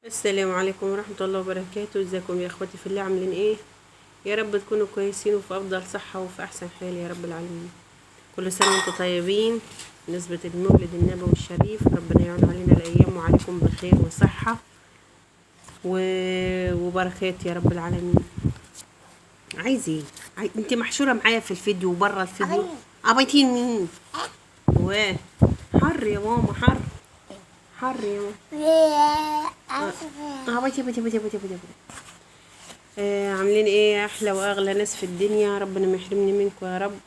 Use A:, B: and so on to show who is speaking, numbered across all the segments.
A: السلام عليكم ورحمة الله وبركاته. ازيكم يا اخواتي في الله؟ عاملين ايه؟ يا رب تكونوا كويسين وفي افضل صحة وفي احسن حال يا رب العالمين. كل سنة وانتم طيبين بنسبة المولد النبوي الشريف. ربنا يعود علينا الايام وعليكم بخير وصحة وبركات يا رب العالمين. عايز ايه؟ انت محشورة معايا في الفيديو وبره الفيديو. عبيتين مين؟ واه حر يا ماما، حر يا ماما. بيتي. عاملين ايه؟ احلى واغلى ناس في الدنيا. ربنا ما يحرمني منكم يا رب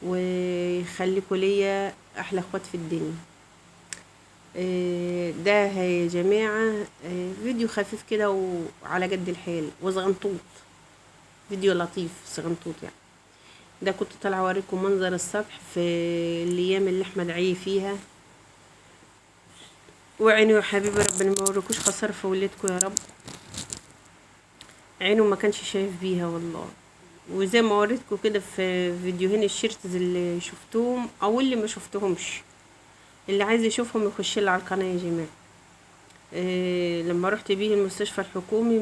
A: ويخليكم ليا احلى اخوات في الدنيا. ده يا جماعه فيديو خفيف كده وعلى قد الحيل وصغنطوط، فيديو لطيف صغنطوط يعني. ده كنت طالعه اوريكم منظر السطح في الايام اللي احمد عيه فيها، وعينه يا حبيبي ربنا ما يوريكوش خساره في ولادكم يا رب. عينه ما كانش شايف بيها والله. وزي ما وريتكم كده في فيديوهين الشيرتز اللي شفتوهم او اللي ما شفتهمش، اللي عايز يشوفهم يخش لي على القناه يا جماعه. لما رحت بيه المستشفى الحكومي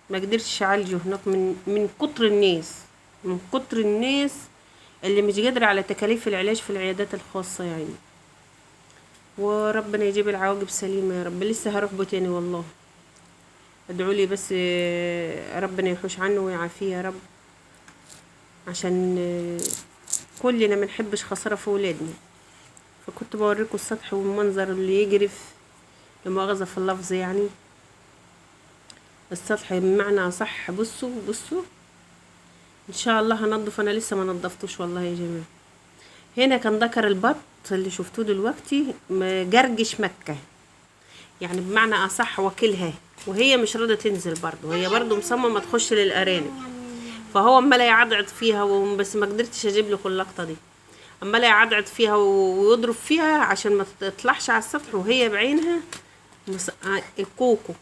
A: ما قدرتش اعالجه هناك من كتر الناس اللي مش قادره على تكاليف العلاج في العيادات الخاصه يعني. وربنا يجيب العواقب سليمه يا رب. لسه هروح بو تاني والله. ادعوا لي بس ربنا يحوش عنه ويعافيه يا رب، عشان كلنا ما نحبش خساره في ولادنا. فكنت بوريكم السطح والمنظر اللي يجرف، لمؤاخذه في اللفظ يعني. السطح بمعنى صح. بصوا ان شاء الله هنضف. انا لسه ما نضفتوش والله يا جماعه. هنا كان ذكر البط اللي شفتوه دلوقتي جرجش مكه، يعني بمعنى اصح واكلها، وهي مش راضيه تنزل برضه. هي برضه مصممه تخش للارانب، فهو عمال يعضعض فيها بس ما قدرتش اجيب لكم اللقطه دي. عمال يعضعض فيها ويضرب فيها عشان ما تطلعش على السطح، وهي بعينها الكوكو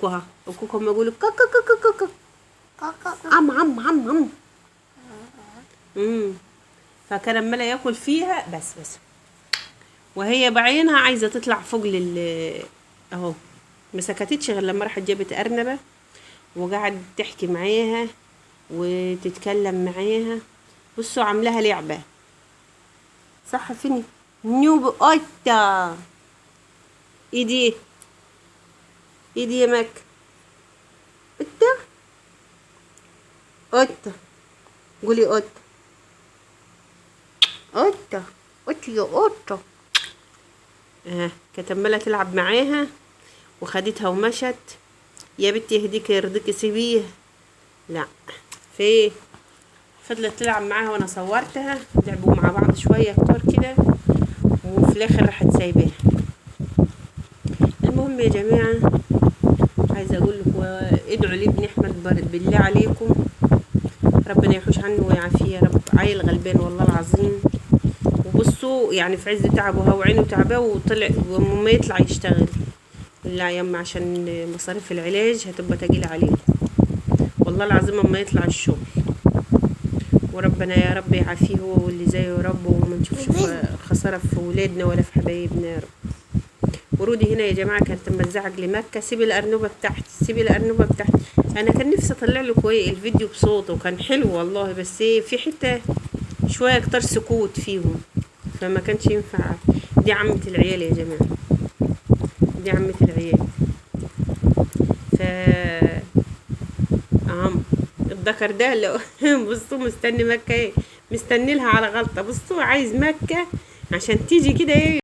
A: ها. الكوكو ما يقول كك عم. فكان عمال ياكل فيها بس وهي بعينها عايزه تطلع فوق اهو. ما سكتتش غير لما راحت جابت ارنبه وقعدت تحكي معاها وتتكلم معاها. بصوا عاملاها لعبه صح. فيني نيوب اوتا ايدي يا مك اوتا قولي اوتا يا اوتا. كانت عماله تلعب معاها وخدتها ومشت. يا بنتي يهديك يرضيك سيبيه. لا في فضلت تلعب معاها وانا صورتها. لعبوا مع بعض شويه كتار كده وفي الاخر راحت سايباها. المهم يا جماعه عايزه اقول لكم ادعوا لي ابن احمد بالله عليكم، ربنا يحوش عنه ويعافيه يا رب. عيل غلبان والله العظيم. وبصوا يعني في عز تعبه وعينه تعباه وطلع وما يطلع يشتغل. لا يما عشان مصاريف العلاج هتبقى تقيلة عليه والله العظيم اما يطلع الشغل. وربنا يا رب يعافيه هو واللي زيه يا رب، وما نشوفش خسارة في ولادنا ولا في حبايبنا يا رب. ورودي هنا يا جماعة كانت لما تزعق لمكة سيبي الأرنوبة بتاعتي. أنا كان نفسي أطلع لكم الفيديو بصوته وكان حلو والله، بس في حتة شوية كتر سكوت فيهم فما كانش ينفع. دي عمة العيال يا جماعة، دي عمة العيال. الذكر ده لو بصوا مستني مكة مستني لها على غلطة. بصوا عايز مكة عشان تيجي كده